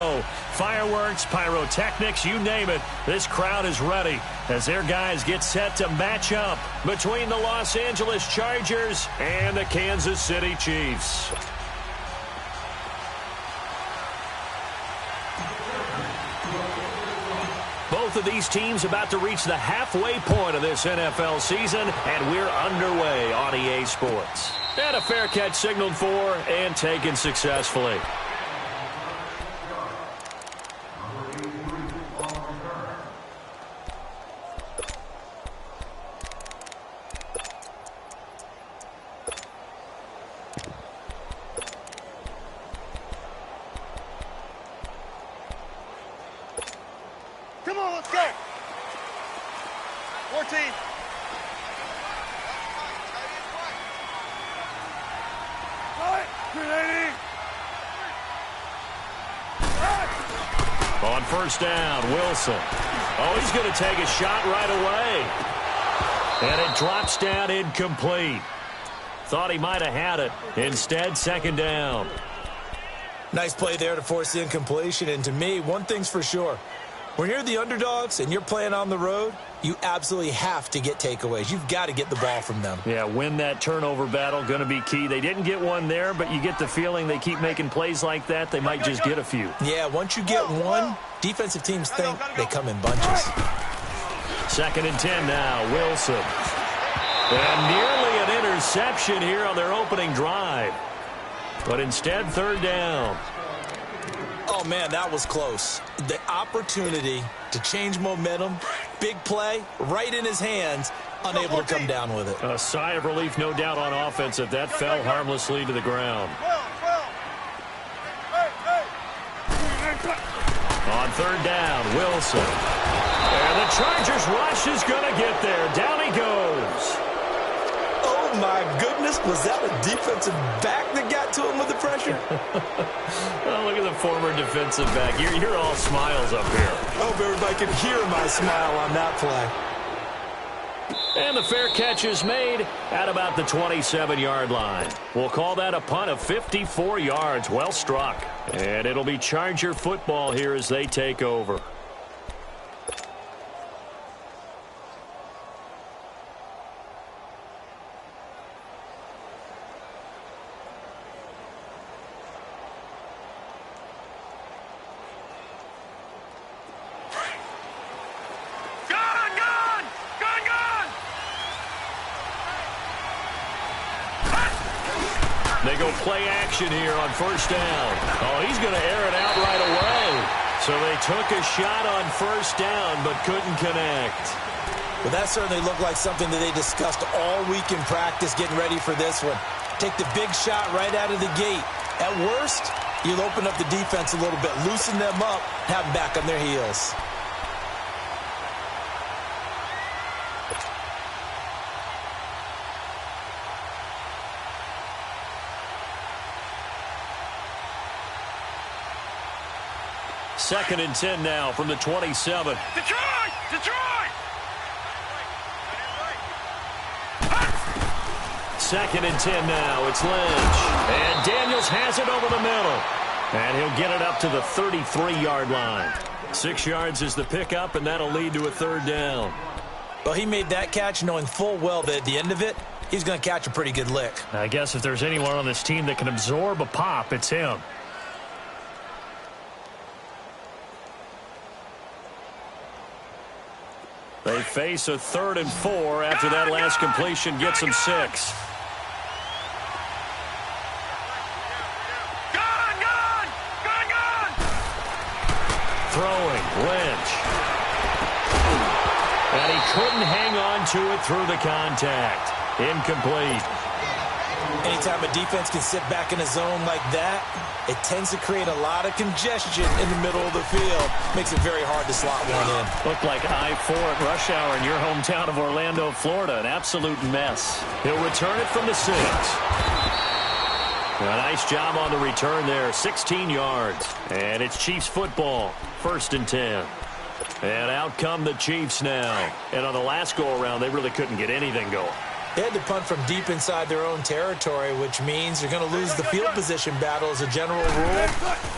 Fireworks, pyrotechnics, you name it. This crowd is ready as their guys get set to match up between the Los Angeles Chargers and the Kansas City Chiefs. Both of these teams about to reach the halfway point of this NFL season, and we're underway on EA Sports. And a fair catch signaled for and taken successfully. Come on, let's go. 14. On first down, Wilson. Oh, he's going to take a shot right away. And it drops down incomplete. Thought he might have had it. Instead, second down. Nice play there to force the incompletion. And to me, one thing's for sure. When you're the underdogs and you're playing on the road, you absolutely have to get takeaways. You've got to get the ball from them. Yeah, win that turnover battle, going to be key. They didn't get one there, but you get the feeling they keep making plays like that, they might just get a few. Yeah, once you get one, defensive teams think they come in bunches. 2nd and 10 now, Wilson. And nearly an interception here on their opening drive. But instead, 3rd down. Oh, man, that was close. The opportunity to change momentum, big play, right in his hands, unable to come down with it. A sigh of relief, no doubt, on offense if that fell harmlessly to the ground. On 3rd down, Wilson. And the Chargers rush is going to get there. Down he goes. Oh, my goodness. Was that a defensive back that got to him with the pressure? Oh, look at the former defensive back. You're all smiles up here. I hope everybody can hear my smile on that play. And the fair catch is made at about the 27-yard line. We'll call that a punt of 54 yards. Well struck. And it'll be Charger football here as they take over. They go play action here on first down. Oh, he's going to air it out right away. So they took a shot on first down but couldn't connect. Well, that certainly looked like something that they discussed all week in practice getting ready for this one. Take the big shot right out of the gate. At worst, you'll open up the defense a little bit, loosen them up, have them back on their heels. Second and 10 now from the 27. Detroit! Detroit! 2nd and 10 now. It's Lynch. And Daniels has it over the middle. And he'll get it up to the 33-yard line. 6 yards is the pickup, and that'll lead to a 3rd down. Well, he made that catch knowing full well that at the end of it, he's going to catch a pretty good lick. I guess if there's anyone on this team that can absorb a pop, it's him. They face a 3rd and 4 after that last completion gets them 6. Throwing, Lynch. And he couldn't hang on to it through the contact. Incomplete. Anytime a defense can sit back in a zone like that, it tends to create a lot of congestion in the middle of the field. Makes it very hard to slot one in. Looked like I-4 at rush hour in your hometown of Orlando, Florida. An absolute mess. He'll return it from the 6. A nice job on the return there. 16 yards. And it's Chiefs football. 1st and 10. And out come the Chiefs now. And on the last go-around, they really couldn't get anything going. They had to punt from deep inside their own territory, which means you're going to lose the field position battle as a general rule.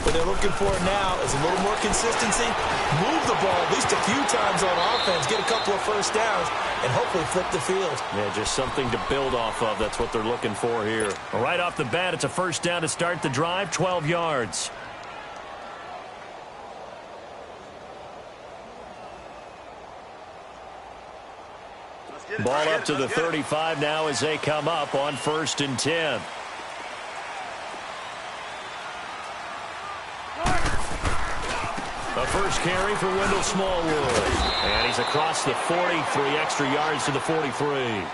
What they're looking for now is a little more consistency, move the ball at least a few times on offense, get a couple of first downs, and hopefully flip the field. Yeah, just something to build off of. That's what they're looking for here. Right off the bat, it's a first down to start the drive, 12 yards. Ball up to the 35 now as they come up on 1st and 10. A first carry for Wendell Smallwood. And he's across the 40, 3 extra yards to the 43.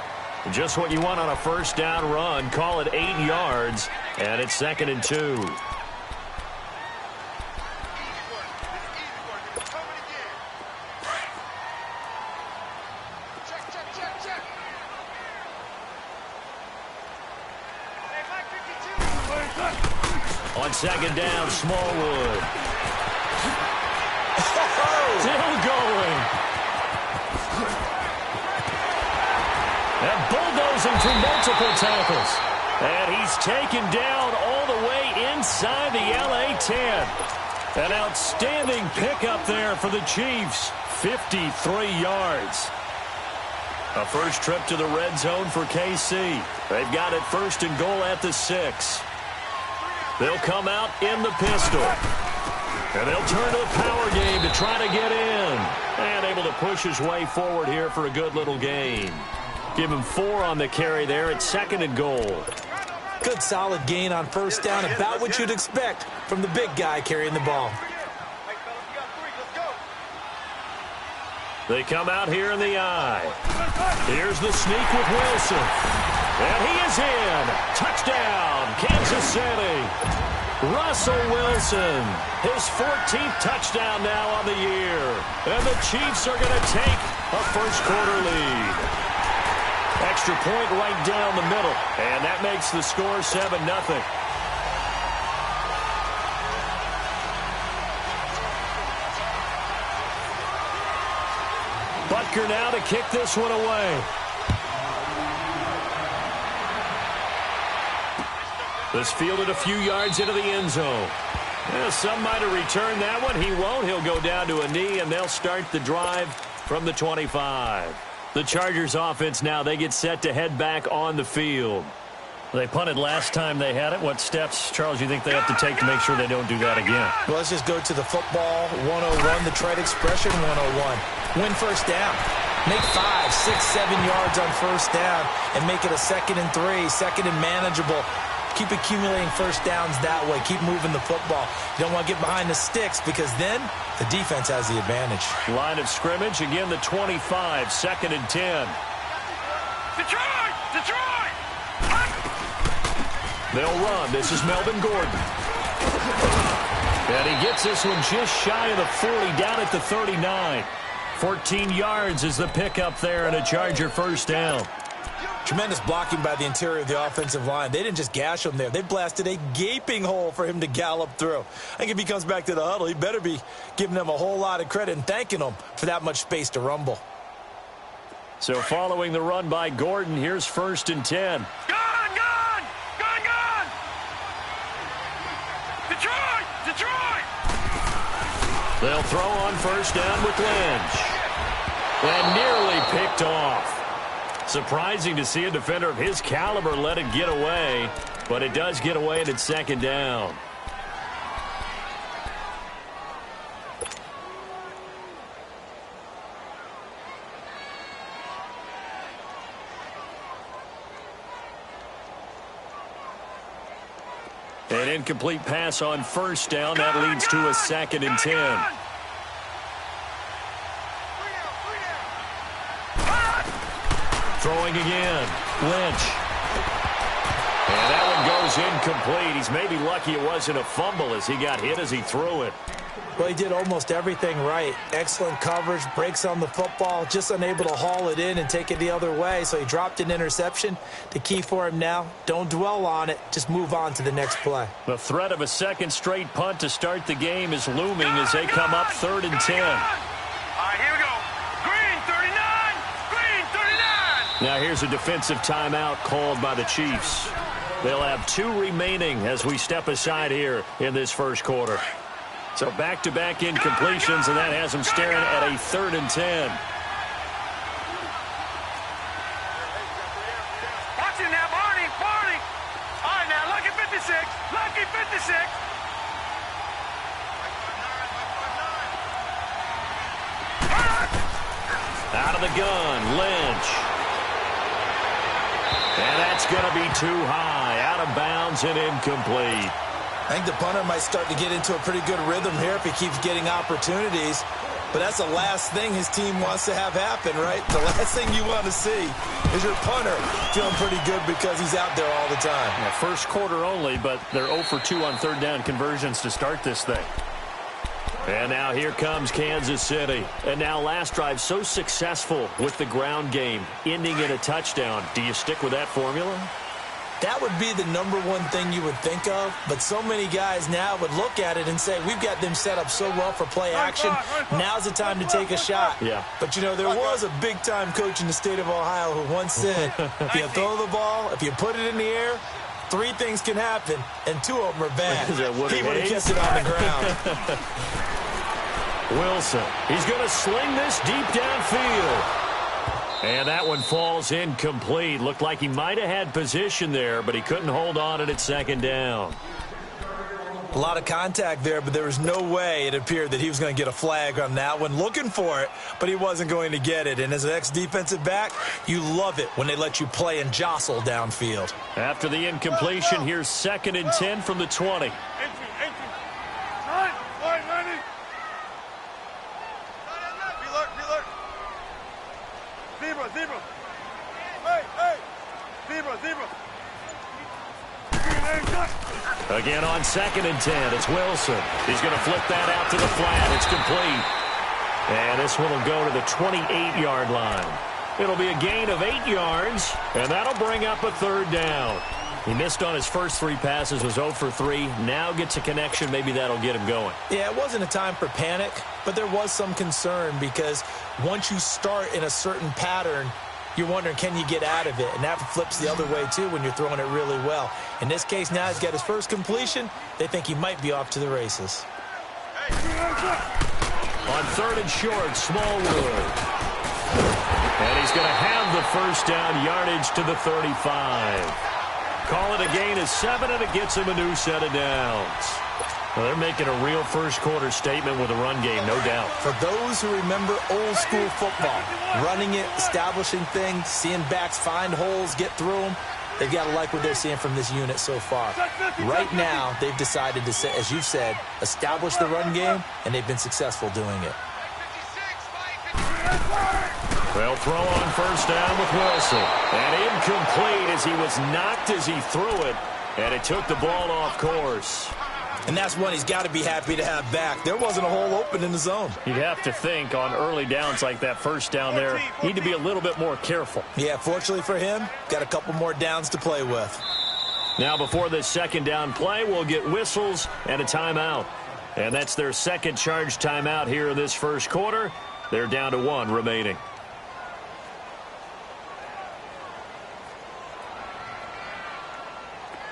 Just what you want on a first down run. Call it 8 yards, and it's 2nd and 2. On 2nd down, Smallwood. Still going. And bulldozing through multiple tackles. And he's taken down all the way inside the LA 10. An outstanding pickup there for the Chiefs. 53 yards. A first trip to the red zone for KC. They've got it 1st and goal at the 6. They'll come out in the pistol. And they'll turn to the power game to try to get in. And able to push his way forward here for a good little gain. Give him 4 on the carry there at 2nd and goal. Good solid gain on first down, about what you'd expect from the big guy carrying the ball. They come out here in the eye. Here's the sneak with Wilson. And he is in. Touchdown, Kansas City. Russell Wilson, his 14th touchdown now on the year. And the Chiefs are going to take a first-quarter lead. Extra point right down the middle. And that makes the score 7-0. Butker now to kick this one away. This fielded a few yards into the end zone. Well, some might have returned that one. He won't. He'll go down to a knee, and they'll start the drive from the 25. The Chargers offense now, they get set to head back on the field. They punted last time they had it. What steps, Charles, you think they have to take to make sure they don't do that again? Well, let's just go to the football 101, the trade expression 101. Win first down. Make 5, 6, 7 yards on first down and make it a 2nd and 3, 2nd and manageable. Keep accumulating first downs that way. Keep moving the football. You don't want to get behind the sticks because then the defense has the advantage. Line of scrimmage, again the 25, 2nd and 10. Detroit! Detroit! They'll run. This is Melvin Gordon. And he gets this one just shy of the 40, down at the 39. 14 yards is the pickup there and a Charger first down. Tremendous blocking by the interior of the offensive line. They didn't just gash him there. They blasted a gaping hole for him to gallop through. I think if he comes back to the huddle, he better be giving them a whole lot of credit and thanking them for that much space to rumble. So following the run by Gordon, here's 1st and 10. Gone! Gone! Gone! Gone! Detroit! Detroit! They'll throw on first down with Lynch. And nearly picked off. Surprising to see a defender of his caliber let it get away, but it does get away and it's 2nd down. An incomplete pass on first down. That leads to a 2nd and 10. Throwing again. Lynch. And that one goes incomplete. He's maybe lucky it wasn't a fumble as he got hit as he threw it. Well, he did almost everything right. Excellent coverage, breaks on the football, just unable to haul it in and take it the other way. So he dropped an interception. The key for him now, don't dwell on it. Just move on to the next play. The threat of a 2nd straight punt to start the game is looming as they come up 3rd and 10. All right, here we go. Green 39. Green 39. Now here's a defensive timeout called by the Chiefs. They'll have 2 remaining as we step aside here in this first quarter. So back-to-back incompletions, and that has them staring at a 3rd and 10. Watch it now, Barney. All right, now, lucky 56. Lucky 56. Out of the gun, Lynch. And that's going to be too high, out of bounds and incomplete. I think the punter might start to get into a pretty good rhythm here if he keeps getting opportunities. But that's the last thing his team wants to have happen, right? The last thing you want to see is your punter feeling pretty good because he's out there all the time. Yeah, first quarter only, but they're 0 for 2 on 3rd down conversions to start this thing. And now here comes Kansas City. And now last drive so successful with the ground game, ending in a touchdown. Do you stick with that formula? That would be the #1 thing you would think of, but so many guys now would look at it and say, we've got them set up so well for play action, now's the time to take a shot. Yeah. But, you know, there was a big-time coach in the state of Ohio who once said, if you throw the ball, if you put it in the air, 3 things can happen, and 2 of them are bad. He would have kept it on the ground. Wilson, he's going to sling this deep downfield. And that one falls incomplete. Looked like he might have had position there, but he couldn't hold on at 2nd down. A lot of contact there, but there was no way it appeared that he was going to get a flag on that one. Looking for it, but he wasn't going to get it. And as an ex-defensive back, you love it when they let you play and jostle downfield. After the incompletion, here's 2nd and 10 from the 20. Zebra. Hey. Zebra. Again on 2nd and 10, it's Wilson. He's going to flip that out to the flat. It's complete. And this one will go to the 28-yard line. It'll be a gain of 8 yards, and that'll bring up a 3rd down. He missed on his first 3 passes, was 0 for 3. Now gets a connection. Maybe that'll get him going. Yeah, it wasn't a time for panic, but there was some concern because once you start in a certain pattern, you're wondering, can you get out of it? And that flips the other way, too, when you're throwing it really well. In this case, now he's got his first completion. They think he might be off to the races. On 3rd and short, Smallwood. And he's going to have the first down, yardage to the 35. Call it a gain of 7, and it gets him a new set of downs. Well, they're making a real first-quarter statement with a run game, no doubt. For those who remember old-school football, running it, establishing things, seeing backs find holes, get through them, they've got to like what they're seeing from this unit so far. Right now, they've decided to, as you've said, establish the run game, and they've been successful doing it. They'll throw on first down with Wilson. And incomplete as he was knocked as he threw it. And it took the ball off course. And that's one he's got to be happy to have back. There wasn't a hole open in the zone. You'd have to think on early downs like that first down there, need to be a little bit more careful. Yeah, fortunately for him, got a couple more downs to play with. Now before this 2nd down play, we'll get whistles and a timeout. And that's their 2nd charge timeout here in this first quarter. They're down to 1 remaining.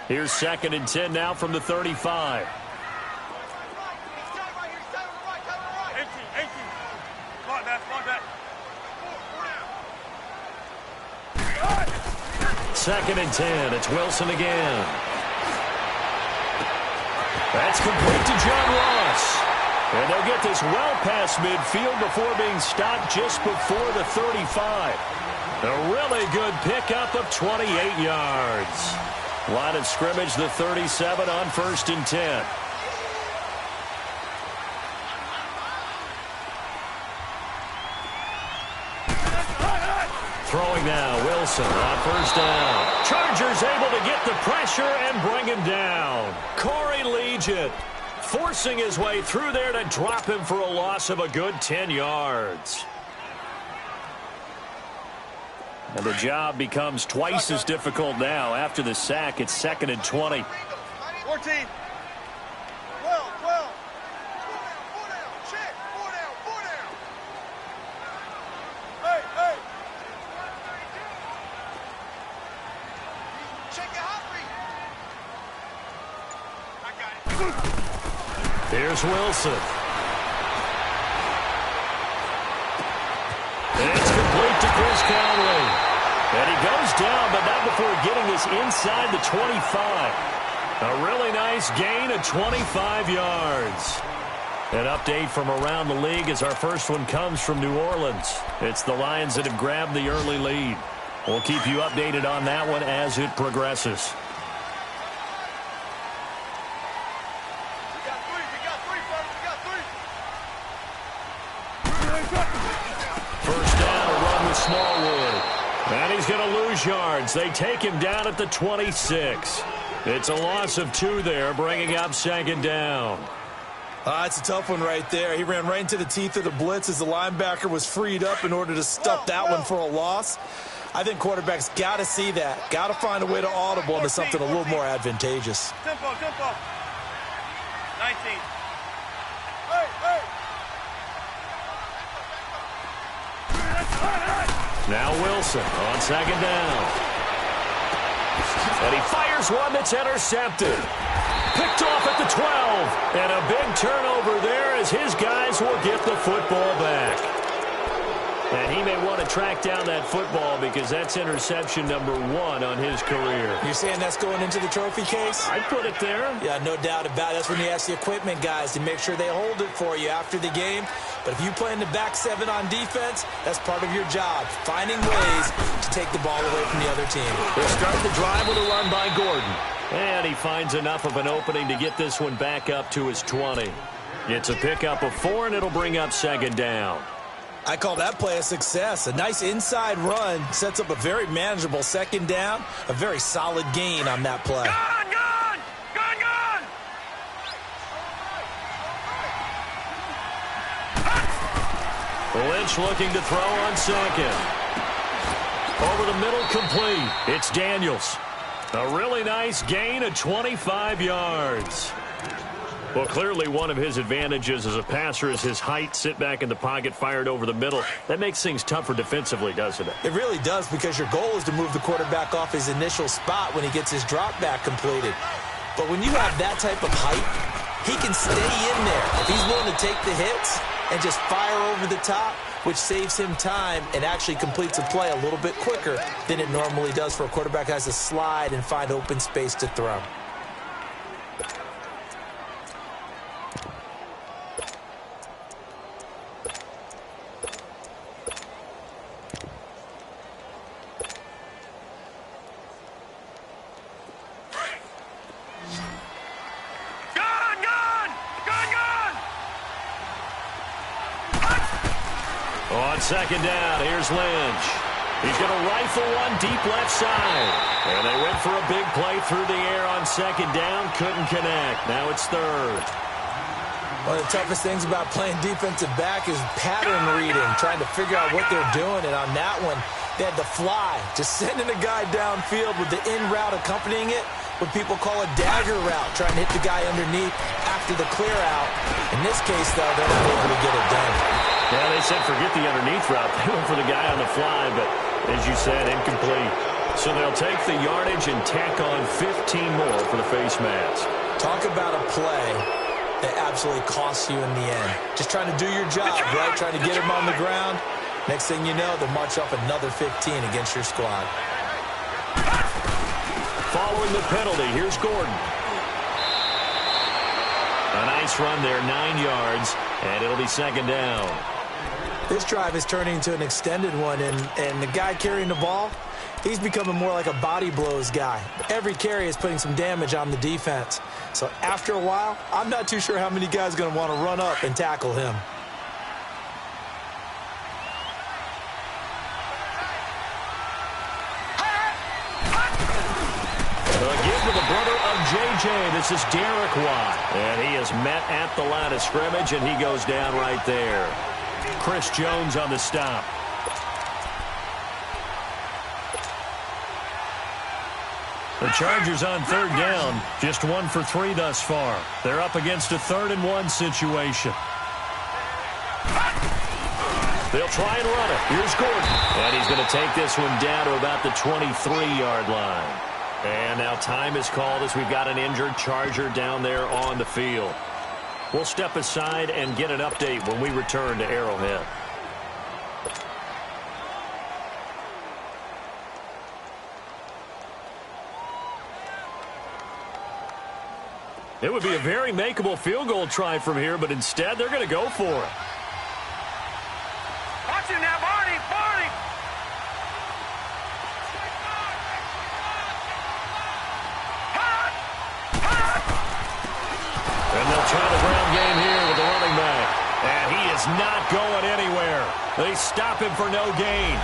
Here's 2nd and 10 now from the 35. 18. Second and 10. It's Wilson again. That's complete to John Ross. And they'll get this well past midfield before being stopped just before the 35. A really good pickup of 28 yards. Line of scrimmage, the 37 on 1st and 10. Throwing now, Wilson on 1st down. Chargers able to get the pressure and bring him down. Corey Legent forcing his way through there to drop him for a loss of a good 10 yards. And the job becomes twice as difficult now. After the sack, it's 2nd and 20. 14. 12. Check. 4 down. Hey. Here's Wilson. It's complete to Chris Conley. And he goes down, but not before getting this inside the 25. A really nice gain of 25 yards. An update from around the league as our first one comes from New Orleans. It's the Lions that have grabbed the early lead. We'll keep you updated on that one as it progresses. First down, a run with Smallwood. And he's going to lose yards. They take him down at the 26. It's a loss of 2 there, bringing up second down. It's a tough one right there. He ran right into the teeth of the blitz as the linebacker was freed up in order to stuff that one for a loss. I think quarterbacks got to see that. Got to find a way to audible into something a little more advantageous. Tempo. 19. Now Wilson on second down. And he fires one that's intercepted. Picked off at the 12. And a big turnover there as his guys will get the football back. And he may want to track down that football because that's interception number 1 on his career. You're saying that's going into the trophy case? I'd put it there. Yeah, no doubt about it. That's when you ask the equipment guys to make sure they hold it for you after the game. But if you play in the back 7 on defense, that's part of your job, finding ways to take the ball away from the other team. They'll start the drive with a run by Gordon. And he finds enough of an opening to get this one back up to his 20. It's a pickup of 4, and it'll bring up second down. I call that play a success. A nice inside run sets up a very manageable second down, a very solid gain on that play. Gone! Lynch looking to throw on second. Over the middle, complete. It's Daniels. A really nice gain of 25 yards. Well, clearly one of his advantages as a passer is his height. Sit back in the pocket, fired over the middle. That makes things tougher defensively, doesn't it? It really does, because your goal is to move the quarterback off his initial spot when he gets his drop back completed. But when you have that type of height, he can stay in there. If he's willing to take the hits and just fire over the top, which saves him time and actually completes a play a little bit quicker than it normally does for a quarterback who has to slide and find open space to throw. On second down, here's Lynch. He's going to rifle one deep left side. And they went for a big play through the air on second down. Couldn't connect. Now it's third. One of the toughest things about playing defensive back is pattern reading, trying to figure out what they're doing. And on that one, they had the fly, just sending a guy downfield with the in route accompanying it, what people call a dagger route, trying to hit the guy underneath after the clear out. In this case, though, they're not able to get it done. Yeah, they said forget the underneath route. They went for the guy on the fly, but as you said, incomplete. So they'll take the yardage and tack on 15 more for the face mask. Talk about a play that absolutely costs you in the end. Just trying to do your job, right? Trying to get him on the ground. Next thing you know, they'll march off another 15 against your squad. Following the penalty, here's Gordon. A nice run there, 9 yards, and it'll be second down. This drive is turning into an extended one, and the guy carrying the ball, he's becoming more like a body blows guy. Every carry is putting some damage on the defense. So after a while, I'm not too sure how many guys are going to want to run up and tackle him. Again to the brother of J.J. This is Derek Watt. And he is met at the line of scrimmage, and he goes down right there. Chris Jones on the stop. The Chargers on third down, just 1 for 3 thus far. They're up against a 3rd-and-1 situation. They'll try and run it. Here's Gordon. And he's going to take this one down to about the 23-yard line. And now time is called as we've got an injured Charger down there on the field. We'll step aside and get an update when we return to Arrowhead. It would be a very makeable field goal try from here, but instead they're going to go for it. Watch it now, Barney, Barney. And they'll try the ground game here with the running back. And he is not going anywhere. They stop him for no gain.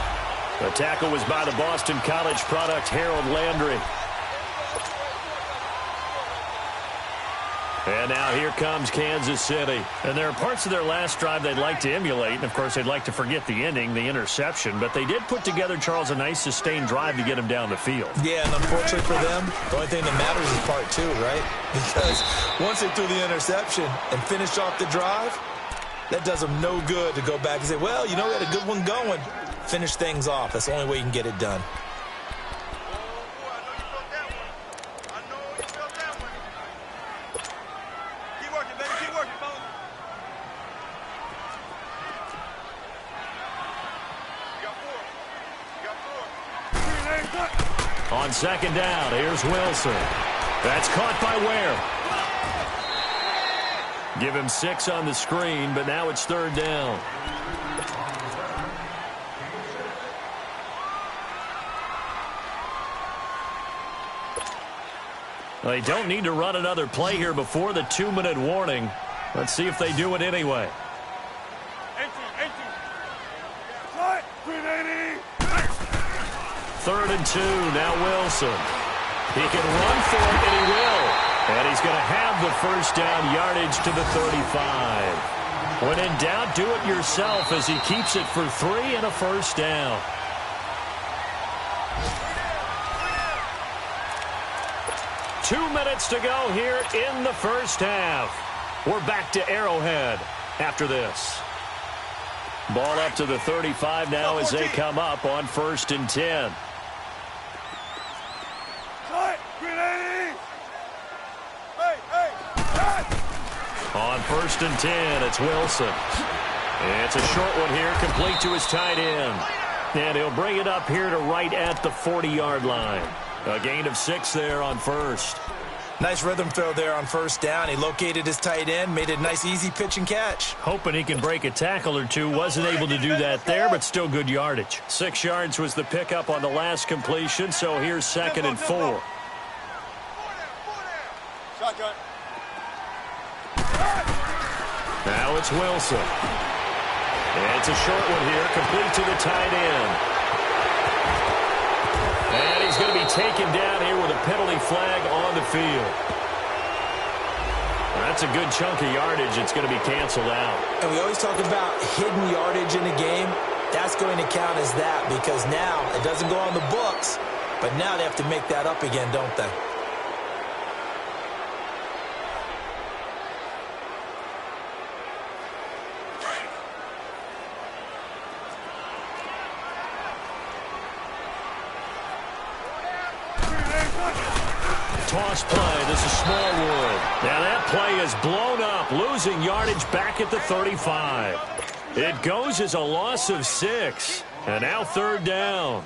The tackle was by the Boston College product, Harold Landry. And now here comes Kansas City. And there are parts of their last drive they'd like to emulate. And, of course, they'd like to forget the ending, the interception. But they did put together, Charles, a nice sustained drive to get him down the field. Yeah, and unfortunately for them, the only thing that matters is part two, right? Because once they threw the interception and finished off the drive, that does them no good to go back and say, well, you know, we had a good one going. Finish things off. That's the only way you can get it done. On second down, here's Wilson. That's caught by Ware. Give him 6 on the screen, but now it's third down. They don't need to run another play here before the 2-minute warning. Let's see if they do it anyway. 3rd and 2, now Wilson. He can run for it, and he will. And he's going to have the first down yardage to the 35. When in doubt, do it yourself as he keeps it for 3 and a first down. Two minutes to go here in the first half. We're back to Arrowhead after this. Ball up to the 35 now as they come up on 1st and 10. On 1st and 10, it's Wilson. It's a short one here, complete to his tight end. And he'll bring it up here to right at the 40-yard line. A gain of 6 there on 1st. Nice rhythm throw there on 1st down. He located his tight end, made it a nice easy pitch and catch. Hoping he can break a tackle or two. Wasn't able to do that there, but still good yardage. 6 yards was the pickup on the last completion, so here's 2nd and 4. Shotgun. Now it's Wilson. It's a short one here, complete to the tight end. And he's going to be taken down here with a penalty flag on the field. That's a good chunk of yardage. It's going to be canceled out. And we always talk about hidden yardage in a game. That's going to count as that because now it doesn't go on the books, but now they have to make that up again, don't they? Toss play. This is Smallwood. Now that play is blown up, losing yardage back at the 35. It goes as a loss of 6. And now 3rd down.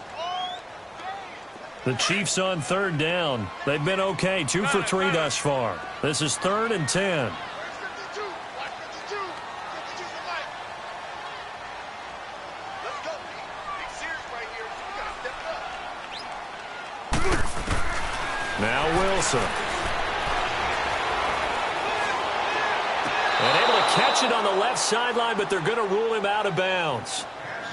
The Chiefs on 3rd down. They've been okay, 2 for 3 thus far. This is 3rd and 10. Now Wilson. And able to catch it on the left sideline, but they're going to rule him out of bounds.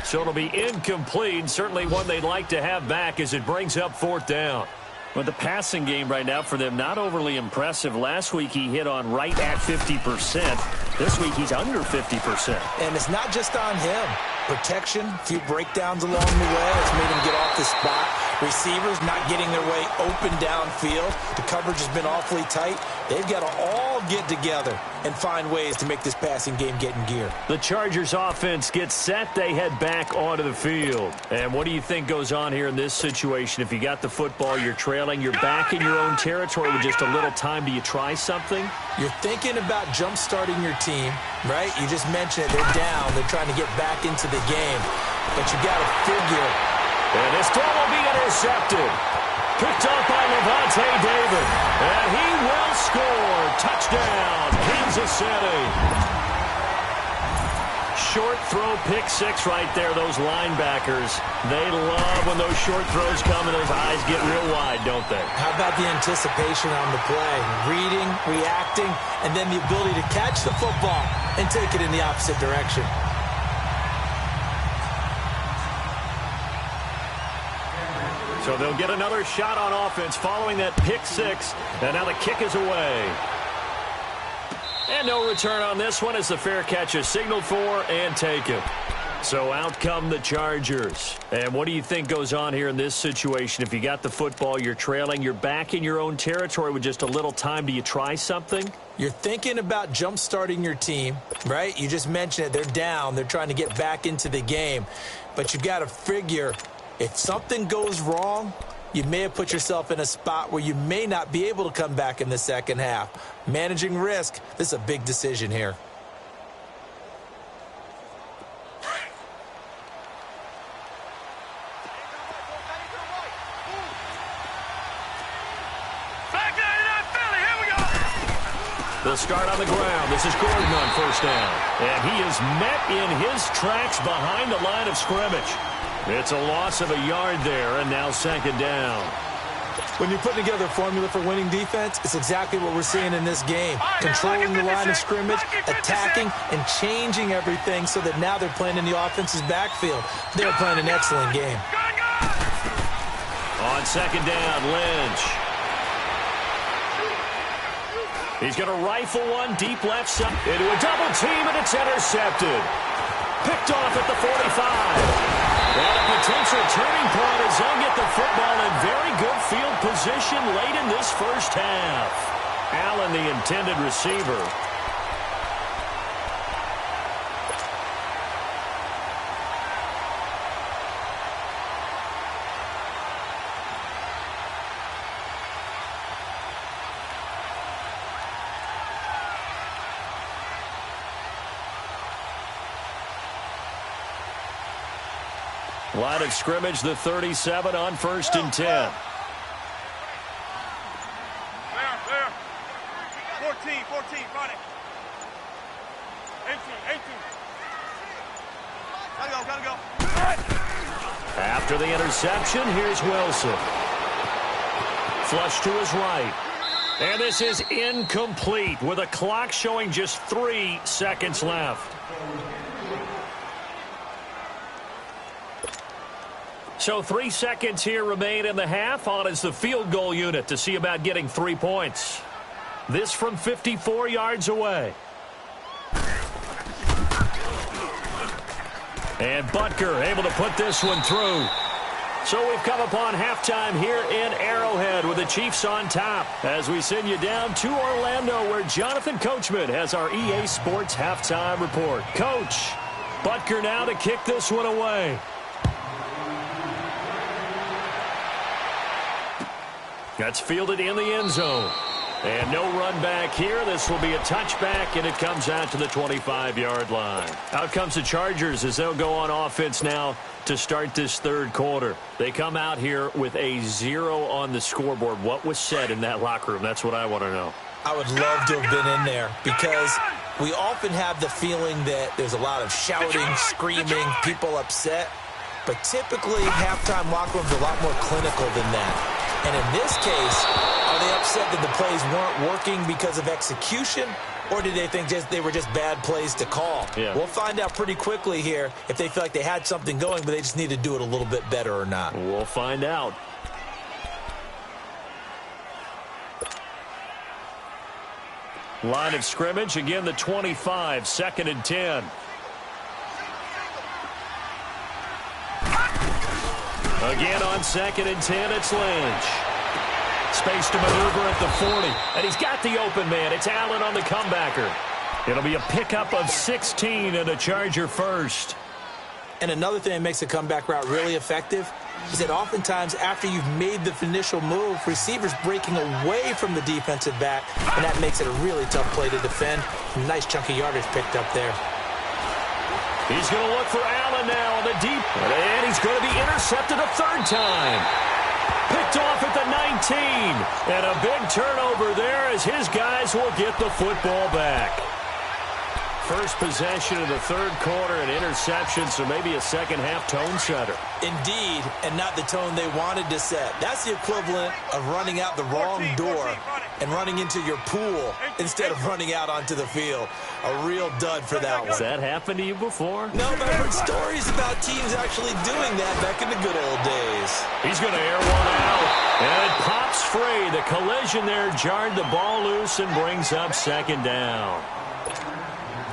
So it'll be incomplete. Certainly one they'd like to have back as it brings up 4th down. Well, the passing game right now for them, not overly impressive. Last week he hit on right at 50%. This week he's under 50%. And it's not just on him. Protection, a few breakdowns along the way. It's made him get off the spot. Receivers not getting their way open downfield. The coverage has been awfully tight. They've got to all get together and find ways to make this passing game get in gear. The Chargers offense gets set. They head back onto the field. And what do you think goes on here in this situation? If you got the football, you're trailing, you're back in your own territory with just a little time. Do you try something? You're thinking about jump-starting your team, right? You just mentioned it. They're down. They're trying to get back into the game. But you got to figure. And this throw will be intercepted. Picked up by Levante David. And he will score. Touchdown, Kansas City. Short throw, pick six right there, those linebackers. They love when those short throws come and those eyes get real wide, don't they? How about the anticipation on the play? Reading, reacting, and then the ability to catch the football and take it in the opposite direction. So they'll get another shot on offense following that pick six, and now the kick is away. And no return on this one as the fair catch is signaled for and taken. So out come the Chargers. And what do you think goes on here in this situation? If you got the football, you're trailing, you're back in your own territory with just a little time. Do you try something? You're thinking about jump-starting your team, right? You just mentioned it. They're down. They're trying to get back into the game. But you got to figure if something goes wrong, you may have put yourself in a spot where you may not be able to come back in the second half. Managing risk, this is a big decision here. They'll start on the ground. This is Gordon on first down. And he is met in his tracks behind the line of scrimmage. It's a loss of a yard there, and now second down. When you put together a formula for winning defense, it's exactly what we're seeing in this game. Controlling the line of scrimmage, attacking, and changing everything so that now they're playing in the offense's backfield. They're playing an excellent game. On second down, Lynch. He's going to rifle one deep left side into a double team, and it's intercepted. Picked off at the 45. And a potential turning point as they'll get the football in very good field position late in this first half. Allen, the intended receiver. Line of scrimmage, the 37 on first and 10. Clear. 14, front it. 18. Gotta go. After the interception, here's Wilson. Flush to his right. And this is incomplete with a clock showing just 3 seconds left. So 3 seconds here remain in the half. On is the field goal unit to see about getting 3 points. This from 54 yards away. And Butker able to put this one through. So we've come upon halftime here in Arrowhead with the Chiefs on top as we send you down to Orlando where Jonathan Coachman has our EA Sports halftime report. Coach, Butker now to kick this one away. That's fielded in the end zone. And no run back here. This will be a touchback, and it comes out to the 25-yard line. Out comes the Chargers as they'll go on offense now to start this third quarter. They come out here with a 0 on the scoreboard. What was said in that locker room? That's what I want to know. I would love to have been in there because we often have the feeling that there's a lot of shouting, screaming, people upset. But typically, halftime locker rooms are a lot more clinical than that. And in this case, are they upset that the plays weren't working because of execution, or did they think they were just bad plays to call? Yeah. We'll find out pretty quickly here if they feel like they had something going, but they just need to do it a little bit better or not. We'll find out. Line of scrimmage, again the 25, second and 10. Again on second and 10, it's Lynch. Space to maneuver at the 40. And he's got the open man. It's Allen on the comebacker. It'll be a pickup of 16 and a Charger first. And another thing that makes a comeback route really effective, is that oftentimes after you've made the initial move, receivers breaking away from the defensive back, and that makes it a really tough play to defend. Nice chunky yardage picked up there. He's going to look for Allen now on the deep, and he's going to be intercepted a third time. Picked off at the 19, and a big turnover there as his guys will get the football back. First possession of the third quarter, an interception, so maybe a second-half tone setter. Indeed, and not the tone they wanted to set. That's the equivalent of running out the wrong door and running into your pool instead of running out onto the field. A real dud for that one. Has that happened to you before? No, but I've heard stories about teams actually doing that back in the good old days. He's going to air one out, and it pops free. The collision there jarred the ball loose and brings up second down.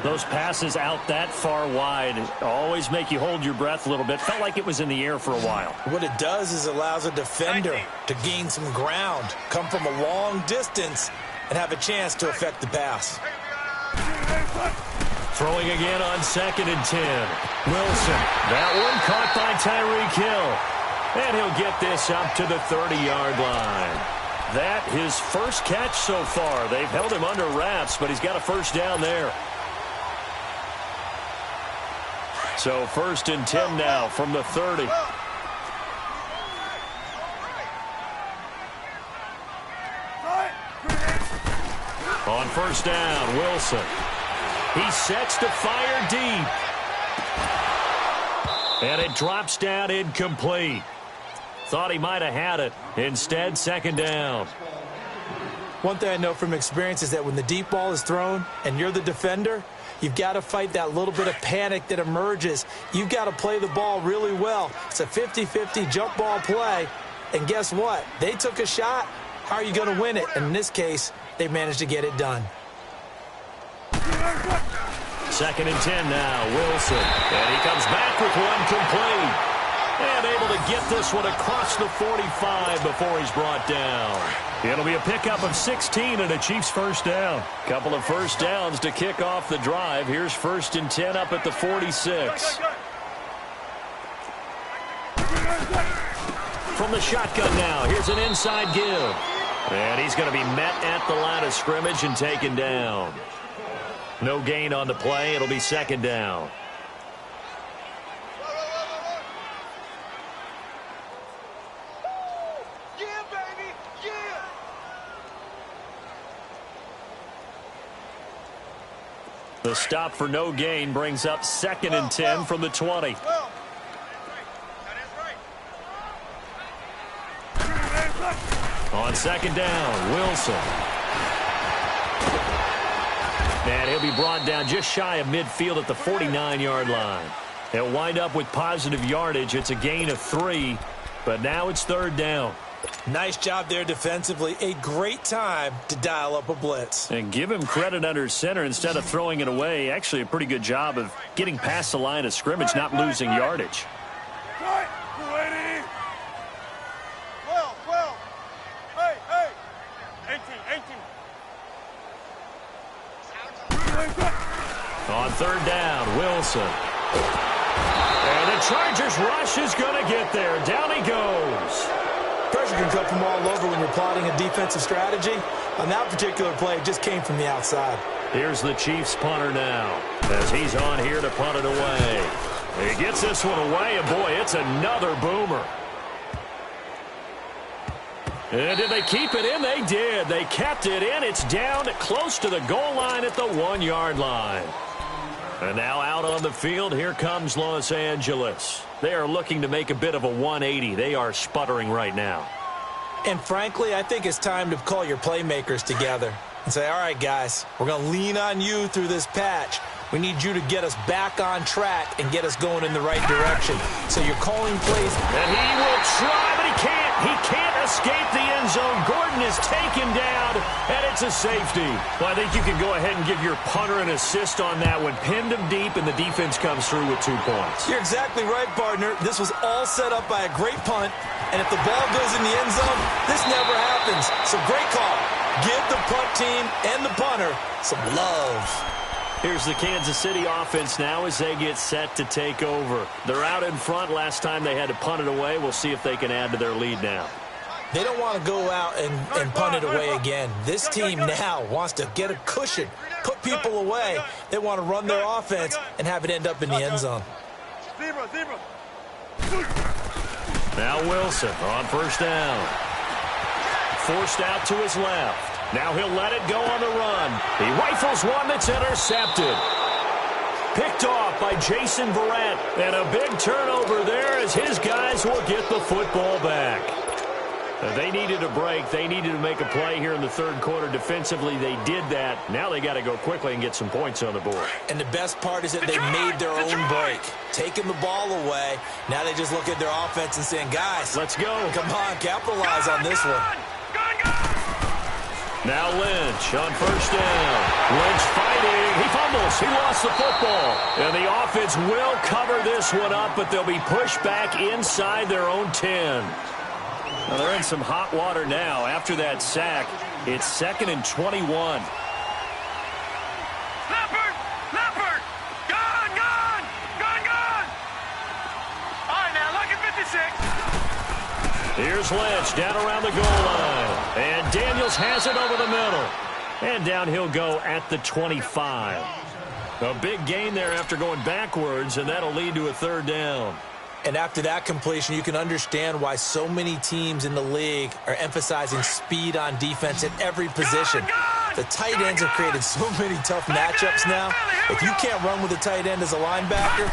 Those passes out that far wide always make you hold your breath a little bit. Felt like it was in the air for a while. What it does is allows a defender to gain some ground, come from a long distance, and have a chance to affect the pass. Throwing again on 2nd and 10. Wilson. That one caught by Tyreek Hill. And he'll get this up to the 30-yard line. That his first catch so far. They've held him under wraps, but he's got a first down there. So 1st and 10 now from the 30. On first down, Wilson. He sets to fire deep. And it drops down incomplete. Thought he might have had it. Instead, 2nd down. One thing I know from experience is that when the deep ball is thrown and you're the defender, you've got to fight that little bit of panic that emerges. You've got to play the ball really well. It's a 50-50 jump ball play. And guess what? They took a shot. How are you going to win it? And in this case, they managed to get it done. 2nd and 10 now, Wilson. And he comes back with one complete. And able to get this one across the 45 before he's brought down. It'll be a pickup of 16 and a Chiefs first down. Couple of first downs to kick off the drive. Here's 1st and 10 up at the 46. From the shotgun now, here's an inside give. And he's going to be met at the line of scrimmage and taken down. No gain on the play. It'll be 2nd down. The stop for no gain brings up 2nd and 10 from the 20. On 2nd down, Wilson. And he'll be brought down just shy of midfield at the 49-yard line. He'll wind up with positive yardage. It's a gain of 3, but now it's 3rd down. Nice job there defensively. A great time to dial up a blitz. And give him credit under center instead of throwing it away. Actually a pretty good job of getting past the line of scrimmage, not losing yardage. On 3rd down, Wilson. And the Chargers rush is going to get there. Down he goes. Pressure can come from all over when you're plotting a defensive strategy. On that particular play, it just came from the outside. Here's the Chiefs punter now as he's on here to punt it away. He gets this one away, and boy, it's another boomer. And did they keep it in? They did. They kept it in. It's down close to the goal line at the 1-yard line. And now out on the field, here comes Los Angeles. They are looking to make a bit of a 180. They are sputtering right now. And frankly, I think it's time to call your playmakers together and say, all right, guys, we're going to lean on you through this patch. We need you to get us back on track and get us going in the right direction. So you're calling plays. And he will try, but he can't. He can't escape the end zone. Gordon is taken down, and it's a safety. Well, I think you can go ahead and give your punter an assist on that one. Pinned him deep, and the defense comes through with 2 points. You're exactly right, partner. This was all set up by a great punt, and if the ball goes in the end zone, this never happens. So great call. Give the punt team and the punter some love. Here's the Kansas City offense now as they get set to take over. They're out in front. Last time they had to punt it away. We'll see if they can add to their lead now. They don't want to go out and punt it away again. This team now wants to get a cushion, put people away. They want to run their offense and have it end up in the end zone. Now Wilson on first down. Forced out to his left. Now he'll let it go on the run. He rifles one that's intercepted. Picked off by Jason Verrett. And a big turnover there as his guys will get the football back. They needed a break. They needed to make a play here in the third quarter. Defensively, they did that. Now they got to go quickly and get some points on the board. And the best part is that they made their own break. Taking the ball away. Now they just look at their offense and saying, guys, let's go. Come on, capitalize on this one. Now Lynch on first down. Lynch fighting. He fumbles. He lost the football. And the offense will cover this one up, but they'll be pushed back inside their own 10. Now they're in some hot water now. After that sack, it's 2nd and 21. Leopard! Gone! All right, now, look at 56. Here's Lynch down around the goal line. And Daniels has it over the middle. And down he'll go at the 25. A big gain there after going backwards, and that'll lead to a third down. And after that completion, you can understand why so many teams in the league are emphasizing speed on defense at every position. The tight ends have created so many tough matchups now. If you can't run with a tight end as a linebacker,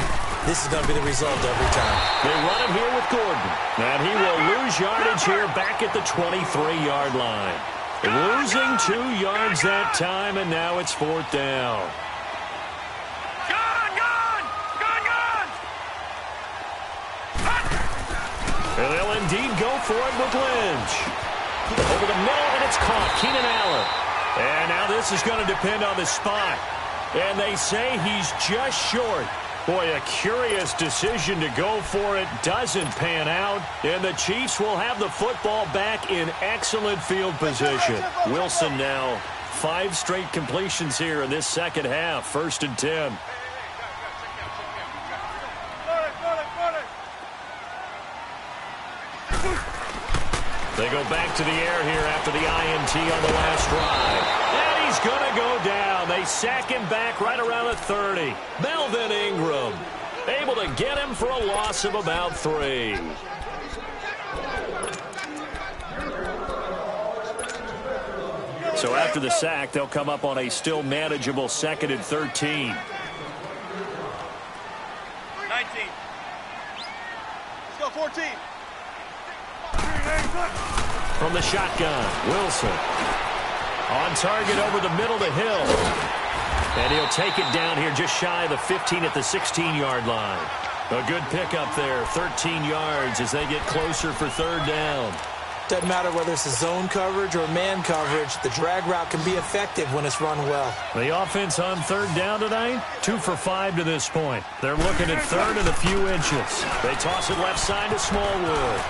this is going to be the result every time. They run it here with Gordon. And he will lose yardage here back at the 23-yard line. Losing 2 yards that time, and now it's 4th down. And they'll indeed go for it with Lynch. Over the middle, and it's caught. Keenan Allen. And now this is going to depend on the spot. And they say he's just short. Boy, a curious decision to go for it. Doesn't pan out. And the Chiefs will have the football back in excellent field position. Wilson now 5 straight completions here in this second half. 1st and 10. They go back to the air here after the INT on the last drive. And he's going to go down. They sack him back right around the 30. Melvin Ingram able to get him for a loss of about 3. So after the sack, they'll come up on a still manageable 2nd and 13. 19. Let's go, 14. From the shotgun, Wilson. On target over the middle to Hill. And he'll take it down here just shy of the 15 at the 16-yard line. A good pickup there, 13 yards as they get closer for 3rd down. Doesn't matter whether it's a zone coverage or man coverage, the drag route can be effective when it's run well. The offense on 3rd down tonight, 2 for 5 to this point. They're looking at 3rd and a few inches. They toss it left side to Smallwood.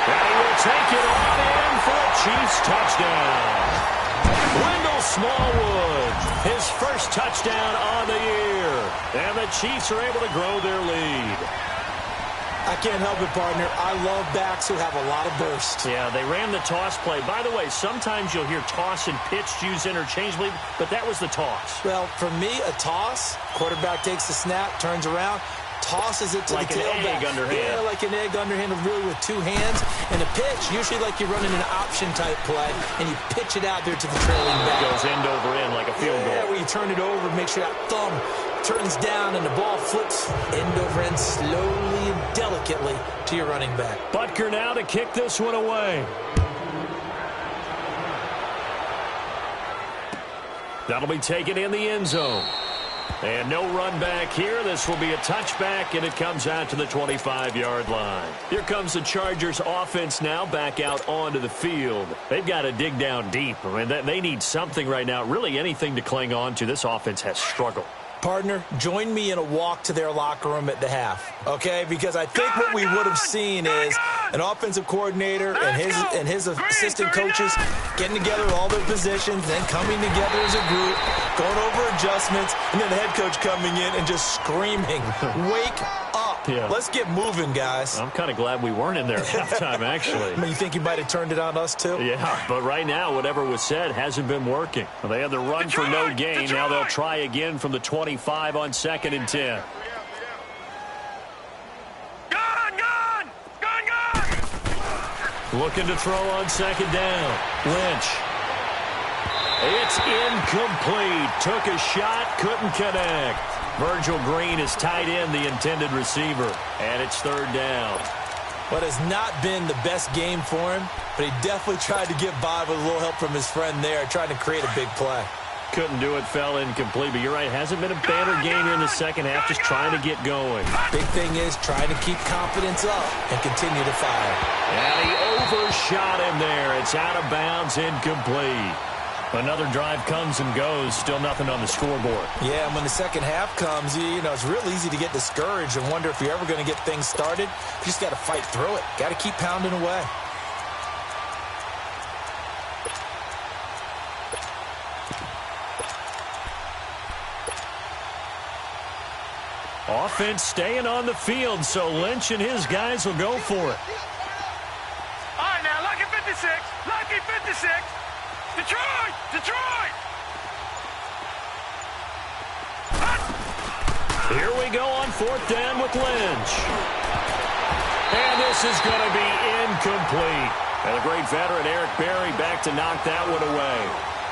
And he will take it on in for a Chiefs touchdown. Wendell Smallwood, his first touchdown on the year. And the Chiefs are able to grow their lead. I can't help it, partner. I love backs who have a lot of burst. Yeah, they ran the toss play. By the way, sometimes you'll hear toss and pitch used interchangeably, but that was the toss. Well, for me, a toss, quarterback takes the snap, turns around, tosses it to like the tailback. Like an egg underhand. Yeah, like an egg underhand, really with 2 hands. And a pitch, usually like you're running an option-type play, and you pitch it out there to the trailing back. It goes end over end like a field goal. Yeah, where you turn it over, make sure that thumb turns down, and the ball flips end over end slowly and delicately to your running back. Butker now to kick this one away. That'll be taken in the end zone. And no run back here. This will be a touchback, and it comes out to the 25-yard line. Here comes the Chargers offense now back out onto the field. They've got to dig down deep. I mean, they need something right now, really anything to cling on to. This offense has struggled. Partner, join me in a walk to their locker room at the half, okay? Because I think what we would have seen is an offensive coordinator and his assistant coaches getting together all their positions, then coming together as a group, going over adjustments, and then the head coach coming in and just screaming, "Wake up." Yeah. Let's get moving, guys. I'm kind of glad we weren't in there at halftime, actually. I mean, you think he might have turned it on us, too? Yeah, but right now, whatever was said hasn't been working. Well, they had the run for no gain. Now they'll try again from the 25 on 2nd and 10. Gun! Looking to throw on 2nd down. Lynch. It's incomplete. Took a shot, couldn't connect. Virgil Green is tight end, the intended receiver. And it's 3rd down. What has not been the best game for him, but he definitely tried to get by with a little help from his friend there, trying to create a big play. Couldn't do it, fell incomplete. But you're right, hasn't been a banner game here in the second half, just trying to get going. Big thing is trying to keep confidence up and continue to fire. And he overshot him there. It's out of bounds, incomplete. Another drive comes and goes, still nothing on the scoreboard. Yeah, and when the second half comes, you know, it's real easy to get discouraged and wonder if you're ever going to get things started. You just got to fight through it. Got to keep pounding away. Offense staying on the field, so Lynch and his guys will go for it. All right, now, lucky 56. Lucky 56. Detroit! Here we go on 4th down with Lynch. And this is going to be incomplete. And the great veteran Eric Berry back to knock that one away.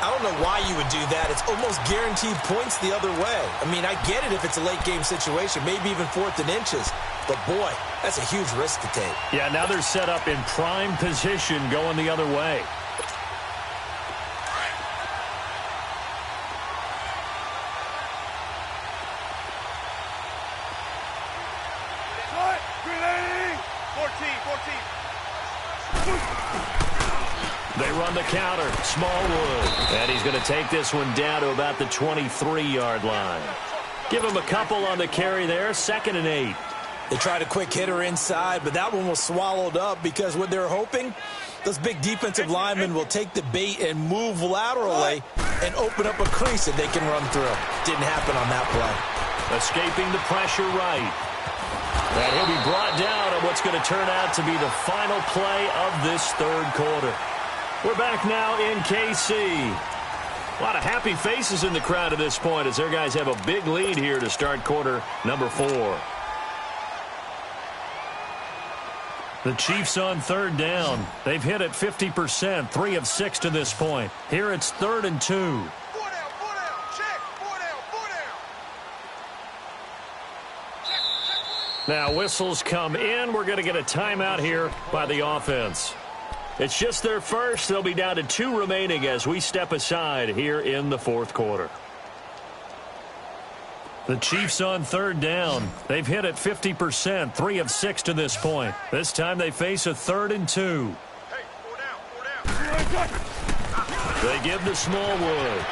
I don't know why you would do that. It's almost guaranteed points the other way. I mean, I get it if it's a late game situation, maybe even 4th and inches. But, boy, that's a huge risk to take. Yeah, now they're set up in prime position going the other way. They run the counter. Smallwood. And he's going to take this one down to about the 23-yard line. Give him a couple on the carry there. 2nd and 8. They tried a quick hitter inside, but that one was swallowed up because what they're hoping, those big defensive linemen will take the bait and move laterally and open up a crease that they can run through. Didn't happen on that play. Escaping the pressure right. And he'll be brought down on what's going to turn out to be the final play of this 3rd quarter. We're back now in KC. A lot of happy faces in the crowd at this point as their guys have a big lead here to start quarter number 4. The Chiefs on 3rd down. They've hit it 50%, 3 of 6 to this point. Here it's 3rd and 2. 4 down, check, 4 down. Now whistles come in. We're going to get a timeout here by the offense. It's just their first. They'll be down to 2 remaining as we step aside here in the 4th quarter. The Chiefs on 3rd down. They've hit it 50%, 3 of 6 to this point. This time they face a 3rd and 2. Hey, 4 down. They give to Smallwood.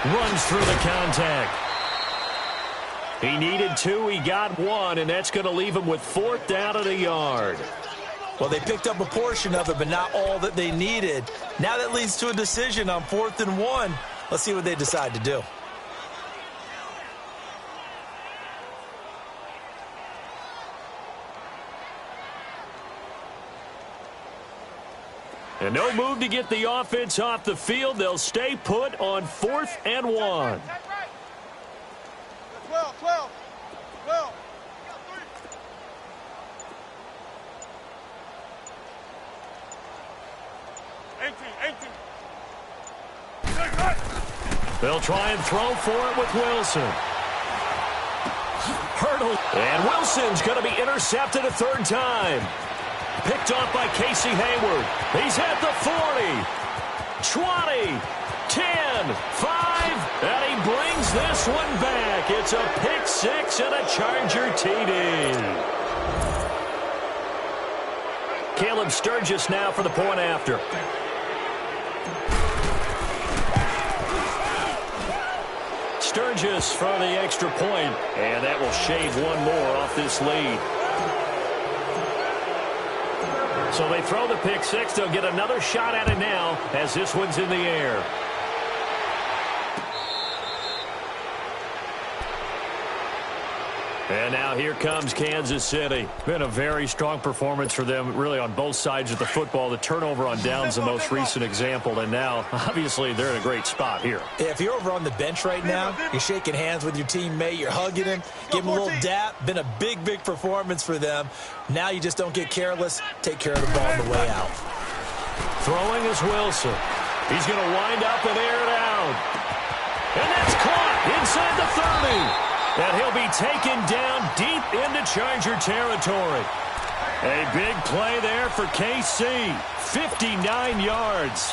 Runs through the contact. He needed 2. He got 1, and that's going to leave him with 4th down at a yard. Well, they picked up a portion of it, but not all that they needed. Now that leads to a decision on 4th and 1. Let's see what they decide to do. And no move to get the offense off the field. They'll stay put on 4th and 1. 12. 18. They'll try and throw for it with Wilson. Hurdle. And Wilson's going to be intercepted a 3rd time. Picked off by Casey Hayward. He's at the 40, 20, 10, 5, and he brings this one back. It's a pick 6 and a Charger TD. Caleb Sturgis now for the point after. Sturgis for the extra point, and that will shave one more off this lead. So they throw the pick six. They'll get another shot at it now as this one's in the air. And now here comes Kansas City. Been a very strong performance for them, really, on both sides of the football. The turnover on downs, the most recent example. And now, obviously, they're in a great spot here. Yeah, if you're over on the bench right now, you're shaking hands with your teammate, you're hugging him, give him a little dap. Been a big, big performance for them. Now you just don't get careless. Take care of the ball on the way out. Throwing is Wilson. He's going to wind up and air it out. And that's caught inside the 30. And he'll be taken down deep into Charger territory. A big play there for KC. 59 yards.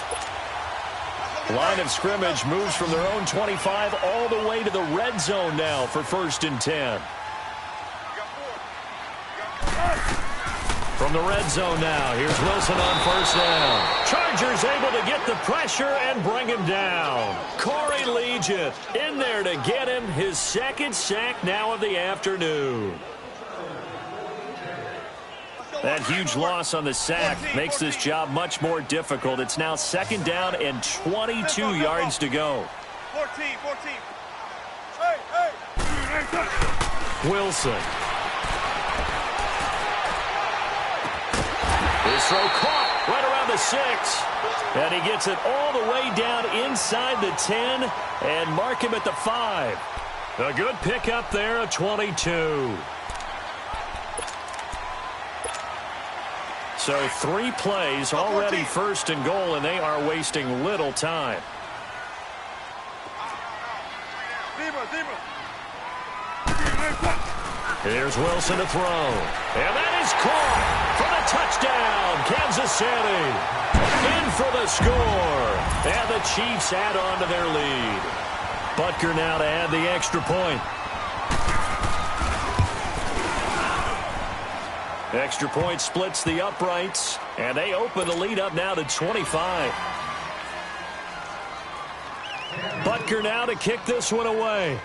Line of scrimmage moves from their own 25 all the way to the red zone now for 1st and 10. From the red zone now, here's Wilson on 1st down. Chargers able to get the pressure and bring him down. Corey Legion in there to get him his 2nd sack now of the afternoon. That huge loss on the sack makes this job much more difficult. It's now 2nd down and 22 yards to go. 14. Hey. Wilson. His throw caught right around the 6. And he gets it all the way down inside the 10 and mark him at the 5. A good pickup there, a 22. So 3 plays, already 1st and goal, and they are wasting little time. Here's Wilson to throw. And that is caught for the touchdown. Kansas City in for the score. And the Chiefs add on to their lead. Butker now to add the extra point. Extra point splits the uprights. And they open the lead up now to 25. Butker now to kick this one away.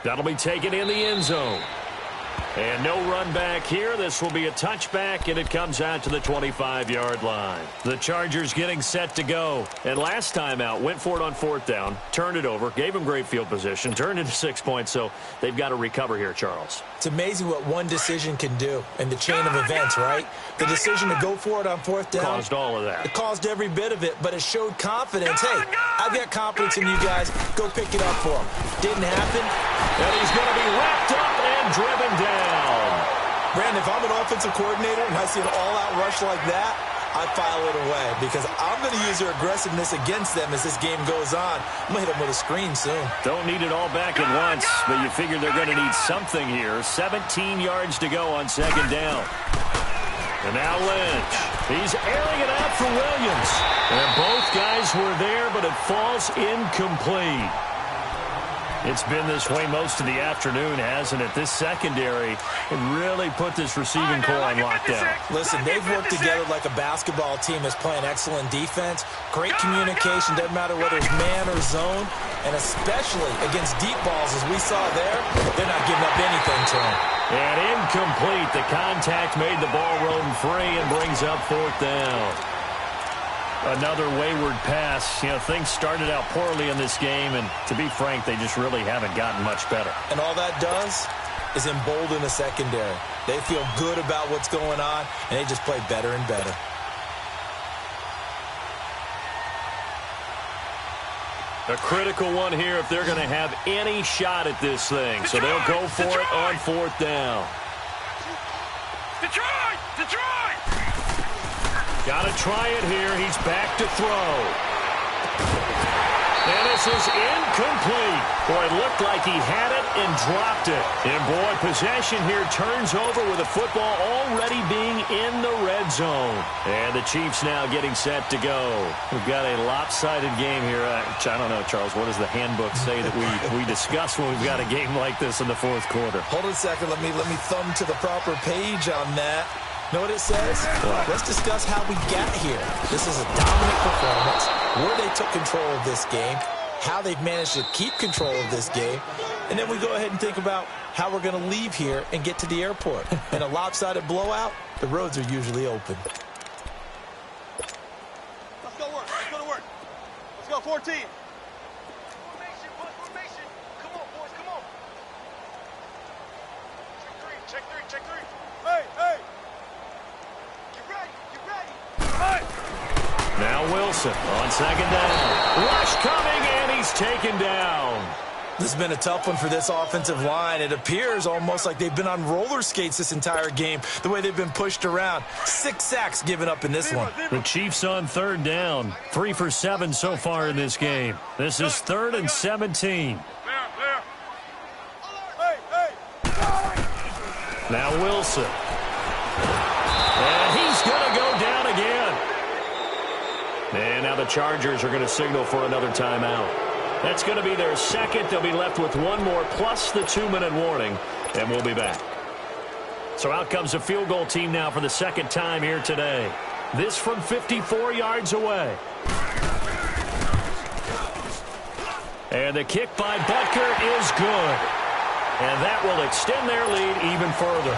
That'll be taken in the end zone. And no run back here. This will be a touchback, and it comes out to the 25-yard line. The Chargers getting set to go. And last time out, went for it on 4th down, turned it over, gave them great field position, turned into 6 points, so they've got to recover here, Charles. It's amazing what one decision can do in the chain of events, right? The decision to go for it on 4th down. Caused all of that. It caused every bit of it, but it showed confidence. Hey, I've got confidence in you guys. Go pick it up for them. Didn't happen. And he's going to be wrapped up and driven down. Brandon, if I'm an offensive coordinator and I see an all-out rush like that, I file it away because I'm going to use their aggressiveness against them as this game goes on. I'm going to hit them with a screen soon. Don't need it all back at once, but you figure they're going to need something here. 17 yards to go on 2nd down. And now Lynch. He's airing it out for Williams. And both guys were there, but it falls incomplete. It's been this way most of the afternoon, hasn't it? This secondary really put this receiving core on lockdown. Listen, they've worked together like a basketball team that's playing excellent defense. Great communication, doesn't matter whether it's man or zone. And especially against deep balls, as we saw there, they're not giving up anything to them. And incomplete. The contact made the ball roam free and brings up 4th down. Another wayward pass. You know, things started out poorly in this game, and to be frank, they just really haven't gotten much better. And all that does is embolden the secondary. They feel good about what's going on, and they just play better and better. A critical one here if they're going to have any shot at this thing. So they'll go for it on 4th down. Detroit! Got to try it here. He's back to throw. And this is incomplete. Boy, it looked like he had it and dropped it. And boy, possession here turns over with the football already being in the red zone. And the Chiefs now getting set to go. We've got a lopsided game here. I don't know, Charles, what does the handbook say that we discuss when we've got a game like this in the 4th quarter? Hold on a second. Let me thumb to the proper page on that. Know what it says? What? Let's discuss how we got here. This is a dominant performance. where they took control of this game, how they've managed to keep control of this game, and then we go ahead and think about how we're going to leave here and get to the airport. In a lopsided blowout, the roads are usually open. Let's go work. Let's go to work. Let's go 14. Formation, formation. Come on, boys, come on. Check three, check three. Hey, hey. You ready? You ready? Hey. Now Wilson on second down. Rush coming, and he's taken down. This has been a tough one for this offensive line. It appears almost like they've been on roller skates this entire game, the way they've been pushed around. 6 sacks given up in this one. The Chiefs on third down. 3 for 7 so far in this game. This is 3rd and 17. Now Wilson. And he's going to go down again. And now the Chargers are going to signal for another timeout. That's going to be their second. They'll be left with one more plus the 2-minute warning, and we'll be back. So out comes a field goal team now for the second time here today. This from 54 yards away. And the kick by Butker is good. And that will extend their lead even further.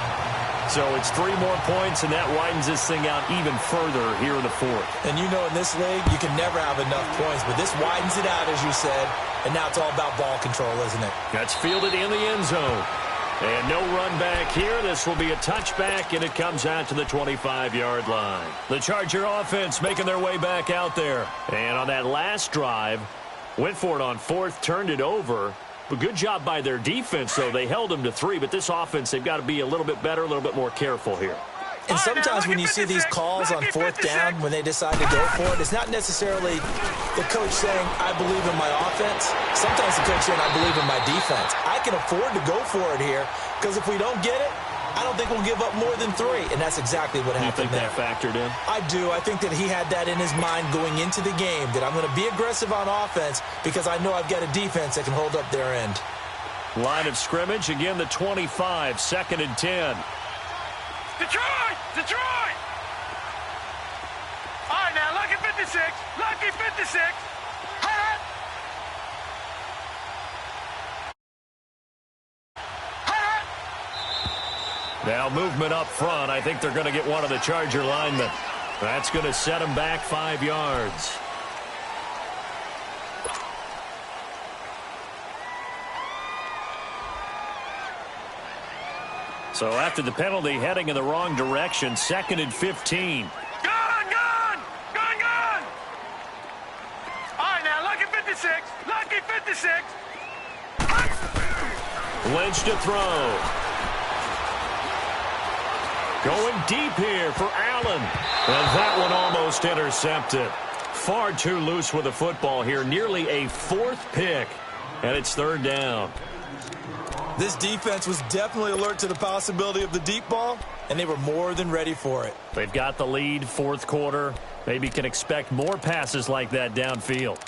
So it's 3 more points, and that widens this thing out even further here in the fourth. And you know in this league, you can never have enough points, but this widens it out, as you said, and now it's all about ball control, isn't it? That's fielded in the end zone. And no run back here. This will be a touchback, and it comes out to the 25-yard line. The Charger offense making their way back out there. And on that last drive, went for it on 4th, turned it over. But good job by their defense, though. They held them to 3, but this offense, they've got to be a little bit better, a little bit more careful here. And sometimes when you see these calls on 4th down, when they decide to go for it, it's not necessarily the coach saying, I believe in my offense. Sometimes the coach saying, I believe in my defense. I can afford to go for it here, because if we don't get it, I don't think we'll give up more than 3, and that's exactly what happened there. You think that factored in? I do. I think that he had that in his mind going into the game, that I'm going to be aggressive on offense because I know I've got a defense that can hold up their end. Line of scrimmage, again the 25, 2nd and 10. Detroit! Detroit! All right, now, lucky 56. Lucky 56. Hot! Now movement up front. I think they're going to get one of the Charger linemen. That's going to set them back 5 yards. So after the penalty, heading in the wrong direction, 2nd and 15. Gun! Gun! Gun! Gun! All right, now, lucky 56. Lucky 56. Lynch to throw. Going deep here for Allen. And that one almost intercepted. Far too loose with the football here. Nearly a 4th pick. And it's 3rd down. This defense was definitely alert to the possibility of the deep ball, and they were more than ready for it. They've got the lead, 4th quarter. Maybe can expect more passes like that downfield.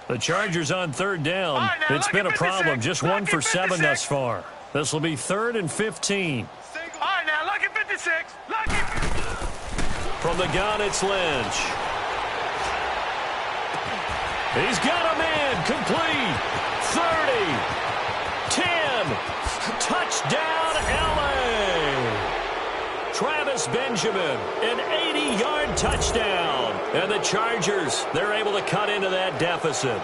The Chargers on 3rd down. Right, now, it's been a problem. Just 1 for 7 thus far. This will be 3rd and 15. All right, now, lucky 56. Lucky. From the gun, it's Lynch. He's got a man complete. 30. 10. Touchdown, L.A. Travis Benjamin, an 80-yard touchdown. And the Chargers, they're able to cut into that deficit.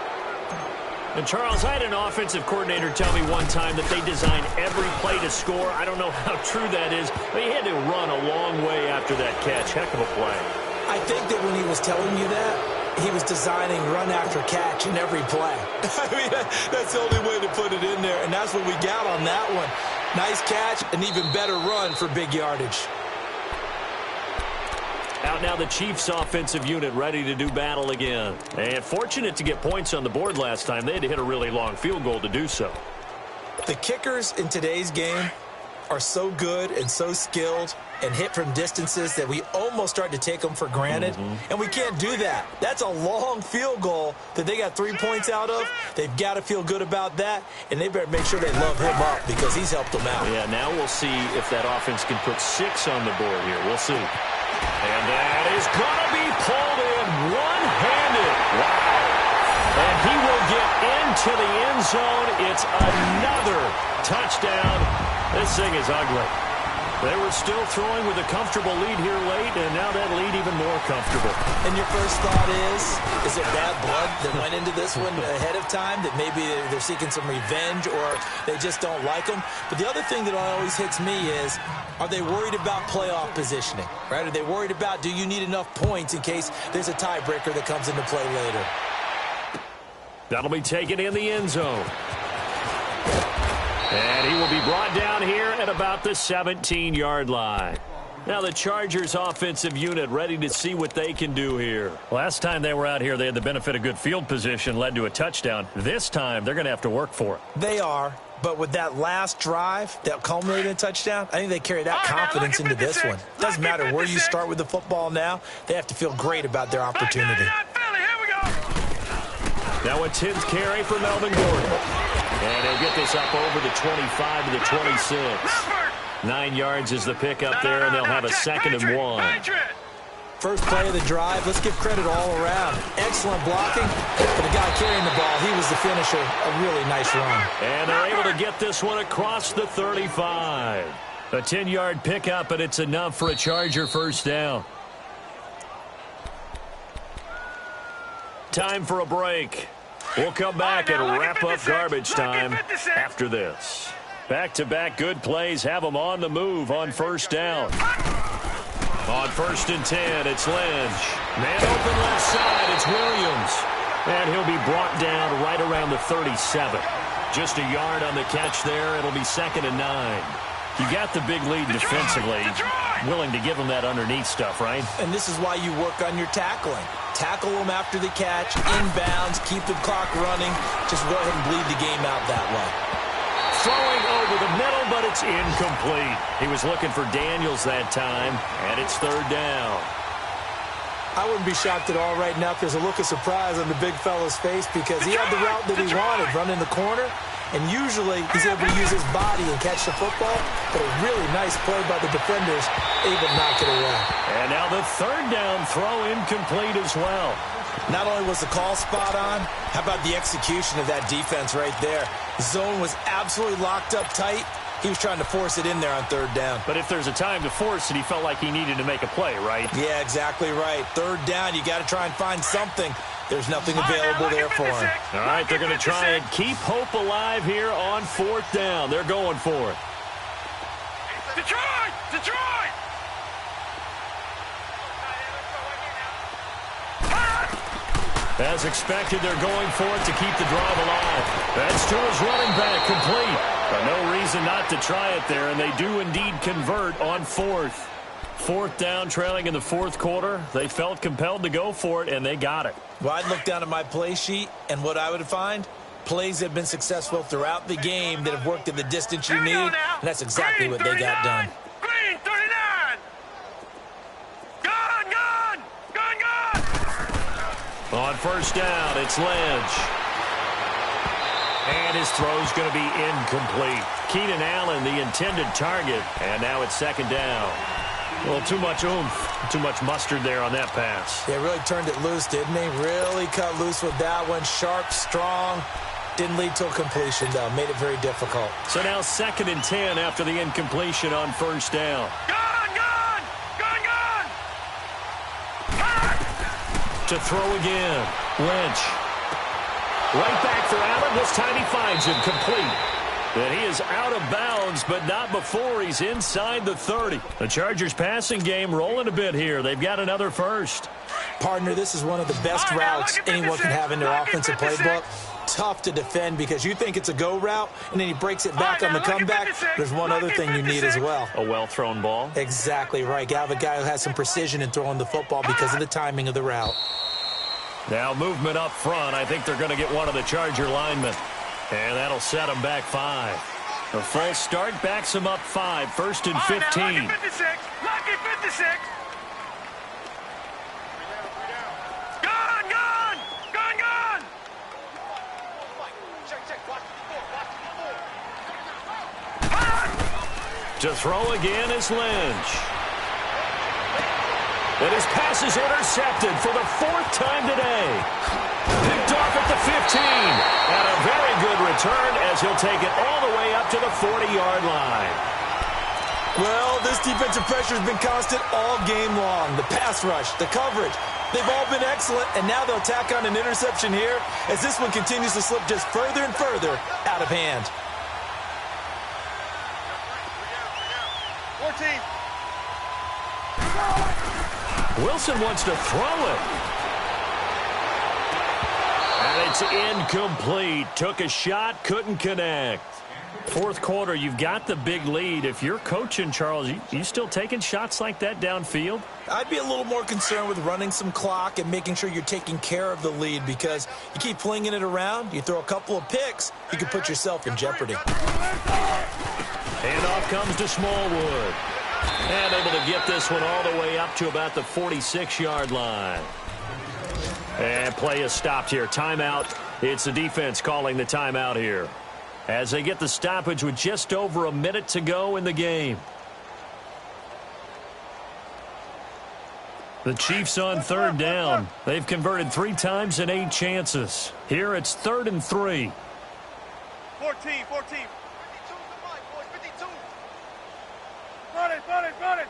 And, Charles, I had an offensive coordinator tell me one time that they design every play to score. I don't know how true that is, but he had to run a long way after that catch. Heck of a play. I think that when he was telling you that, he was designing run after catch in every play. I mean, that's the only way to put it in there, and that's what we got on that one. Nice catch, an even better run for big yardage. Out now the Chiefs offensive unit ready to do battle again. And fortunate to get points on the board last time. They had to hit a really long field goal to do so. The kickers in today's game are so good and so skilled and hit from distances that we almost start to take them for granted, and we can't do that. That's a long field goal that they got 3 points out of. They've got to feel good about that, and they better make sure they love him up because he's helped them out. Yeah, now we'll see if that offense can put 6 on the board here. We'll see. And that is going to be pulled in one-handed. Wow. And he will get into the end zone. It's another touchdown. This thing is ugly. They were still throwing with a comfortable lead here late, and now that lead even more comfortable. And your first thought is it bad blood that went into this one ahead of time, that maybe they're seeking some revenge or they just don't like them? But the other thing that always hits me is, are they worried about playoff positioning, right? Are they worried about, do you need enough points in case there's a tiebreaker that comes into play later? That'll be taken in the end zone. And he will be brought down here at about the 17-yard line. Now the Chargers offensive unit ready to see what they can do here. Last time they were out here, they had the benefit of good field position, led to a touchdown. This time, they're going to have to work for it. They are, but with that last drive that culminated in a touchdown, I think they carry that confidence into this one. Doesn't matter where you start with the football now, they have to feel great about their opportunity. Now a 10th carry for Melvin Gordon. And he'll get this up over the 25 to the 26. 9 yards is the pickup there, and they'll have a 2nd and 1. First play of the drive, let's give credit all around. Excellent blocking, but the guy carrying the ball, he was the finisher. A really nice run. And they're able to get this one across the 35. A 10-yard pickup, and it's enough for a Charger first down. Time for a break. We'll come back and wrap up garbage time after this. Back-to-back good plays have them on the move on first down. On 1st and 10, it's Lynch. Man open left side, it's Williams. And he'll be brought down right around the 37. Just a yard on the catch there. It'll be 2nd and 9. You got the big lead defensively. Willing to give them that underneath stuff, right? And this is why you work on your tackling. Tackle them after the catch, inbounds, keep the clock running. Just go ahead and bleed the game out that way. Throwing over the middle, but it's incomplete. He was looking for Daniels that time, and it's 3rd down. I wouldn't be shocked at all right now if there's a look of surprise on the big fella's face because he had the route that he wanted, running the corner. And usually he's able to use his body and catch the football, but a really nice play by the defenders, able to knock it away. And now the 3rd down throw incomplete as well. Not only was the call spot on, how about the execution of that defense right there? The zone was absolutely locked up tight. He was trying to force it in there on 3rd down. But if there's a time to force it, he felt like he needed to make a play, right? Yeah, exactly right. 3rd down, you got to try and find something. There's nothing available there for him. All right, they're going to try and keep hope alive here on 4th down. They're going for it. Detroit! Detroit! As expected, they're going for it to keep the drive alive. That's to his running back, complete. But no reason not to try it there, and they do indeed convert on 4th. 4th down, trailing in the 4th quarter. They felt compelled to go for it, and they got it. Well, I'd look down at my play sheet, and what I would find, plays that have been successful throughout the game that have worked at the distance you need, and that's exactly what they got done. Green, 39! Gone, gone! Gone, gone! On 1st down, it's Lynch. And his throw's going to be incomplete. Keenan Allen, the intended target, and now it's 2nd down. Well, too much oomph, too much mustard there on that pass. They really turned it loose, didn't they? Really cut loose with that one. Sharp, strong. Didn't lead to a completion, though. Made it very difficult. So now 2nd and 10 after the incompletion on 1st down. Gone, gone! Gone, gone! To throw again. Lynch. Right back for Allen. This time he finds him complete. And he is out of bounds, but not before he's inside the 30. The Chargers passing game rolling a bit here. They've got another first. Partner, this is one of the best routes anyone can have in their offensive playbook. Tough to defend because you think it's a go route, and then he breaks it back on the comeback. There's one other thing you need as well. A well-thrown ball. Exactly right. You have a guy who has some precision in throwing the football because of the timing of the route. Now movement up front. I think they're going to get one of the Charger linemen. And that'll set them back 5. A false start backs him up 5, 1st and 15. Lucky 56. Lucky 56. Gone, gone. Gone, gone. Check, check. Watch the ball. To throw again is Lynch. And his pass is intercepted for the 4th time today. Picked off at the 15. And a very good return as he'll take it all the way up to the 40-yard line. Well, this defensive pressure has been constant all game long. The pass rush, the coverage, they've all been excellent, and now they'll tack on an interception here as this one continues to slip just further and further out of hand. 14. Wilson wants to throw it. And it's incomplete. Took a shot, couldn't connect. 4th quarter, you've got the big lead. If you're coaching, Charles, you still taking shots like that downfield? I'd be a little more concerned with running some clock and making sure you're taking care of the lead, because you keep flinging it around, you throw a couple of picks, you can put yourself in jeopardy. Handoff comes to Smallwood. And able to get this one all the way up to about the 46-yard line. And play is stopped here. Timeout. It's the defense calling the timeout here, as they get the stoppage with just over a minute to go in the game. The Chiefs on 3rd down. They've converted 3 times in 8 chances. Here it's 3rd and 3. 14, 14. 52. Run it, run it, run it.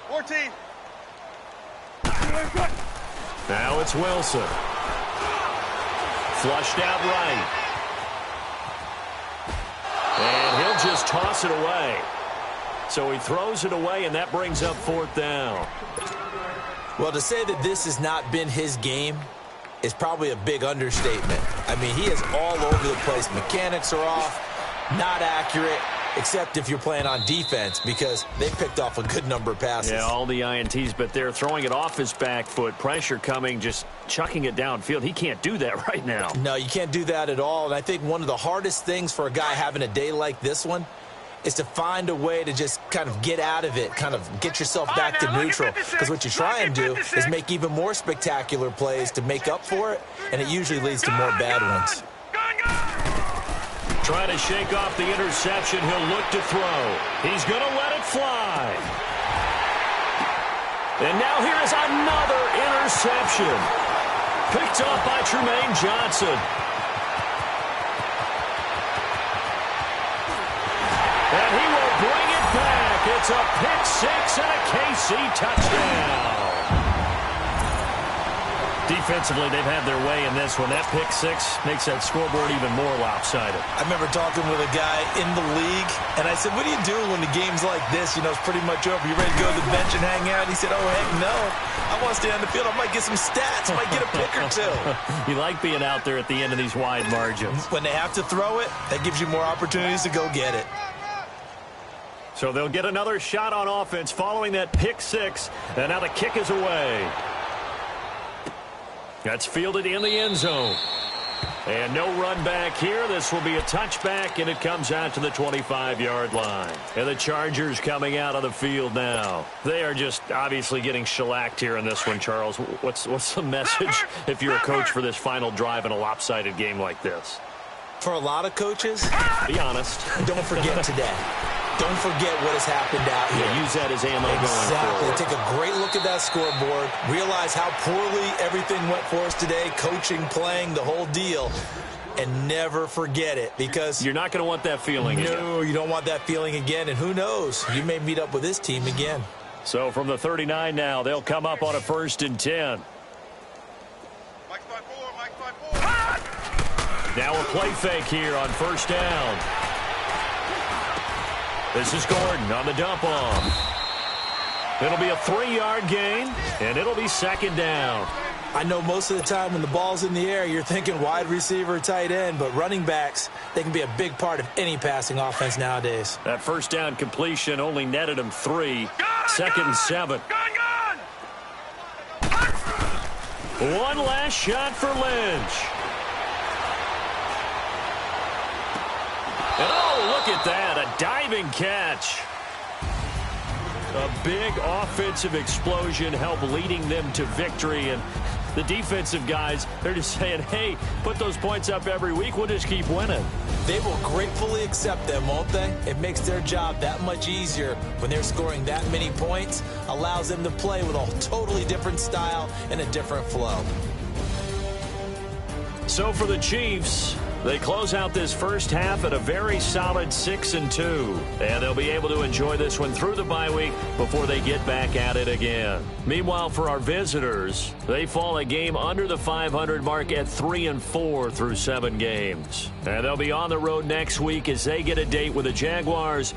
14. Now it's Wilson. Flushed out right. And he'll just toss it away. So he throws it away, and that brings up 4th down. Well, to say that this has not been his game is probably a big understatement. I mean, he is all over the place. Mechanics are off, not accurate, except if you're playing on defense, because they picked off a good number of passes. Yeah, all the INTs, but they're throwing it off his back foot. Pressure coming, just chucking it downfield. He can't do that right now. No, you can't do that at all. And I think one of the hardest things for a guy having a day like this one is to find a way to just kind of get out of it, kind of get yourself back to neutral. Because what you try and do is make even more spectacular plays to make up for it, and it usually leads to more bad ones. Trying to shake off the interception. He'll look to throw. He's going to let it fly. And now here is another interception. Picked off by Tremaine Johnson. And he will bring it back. It's a pick 6 and a KC touchdown. Defensively, they've had their way in this one. That pick 6 makes that scoreboard even more lopsided. I remember talking with a guy in the league, and I said, what do you do when the game's like this? You know, it's pretty much over. You ready to go to the bench and hang out? He said, oh, heck no. I want to stay on the field. I might get some stats. I might get a pick or two. You like being out there at the end of these wide margins. When they have to throw it, that gives you more opportunities to go get it. So they'll get another shot on offense following that pick 6, and now the kick is away. That's fielded in the end zone. And no run back here. This will be a touchback, and it comes out to the 25-yard line. And the Chargers coming out of the field now. They are just obviously getting shellacked here in this one, Charles. What's the message if you're a coach for this final drive in a lopsided game like this? For a lot of coaches, be honest. Don't forget today. Don't forget what has happened out here. Yeah, use that as ammo going forward. Take a great look at that scoreboard. Realize how poorly everything went for us today. Coaching, playing, the whole deal. And never forget it, because you're not going to want that feeling again. No, you don't want that feeling again. And who knows? You may meet up with this team again. So from the 39 now, they'll come up on a 1st and 10. Mike's by 4, Mike's by 4. Now a play fake here on 1st down. This is Gordon on the dump off. It'll be a 3-yard gain, and it'll be 2nd down. I know most of the time when the ball's in the air, you're thinking wide receiver, tight end, but running backs, they can be a big part of any passing offense nowadays. That 1st down completion only netted him 3. 2nd and 7. One last shot for Lynch. And oh, look at that, a diving catch. A big offensive explosion helped leading them to victory. And the defensive guys, they're just saying, hey, put those points up every week. We'll just keep winning. They will gratefully accept them, won't they? It makes their job that much easier when they're scoring that many points. Allows them to play with a totally different style and a different flow. So for the Chiefs, they close out this first half at a very solid 6-2. And they'll be able to enjoy this one through the bye week before they get back at it again. Meanwhile, for our visitors, they fall a game under the 500 mark at 3-4 through 7 games. And they'll be on the road next week as they get a date with the Jaguars.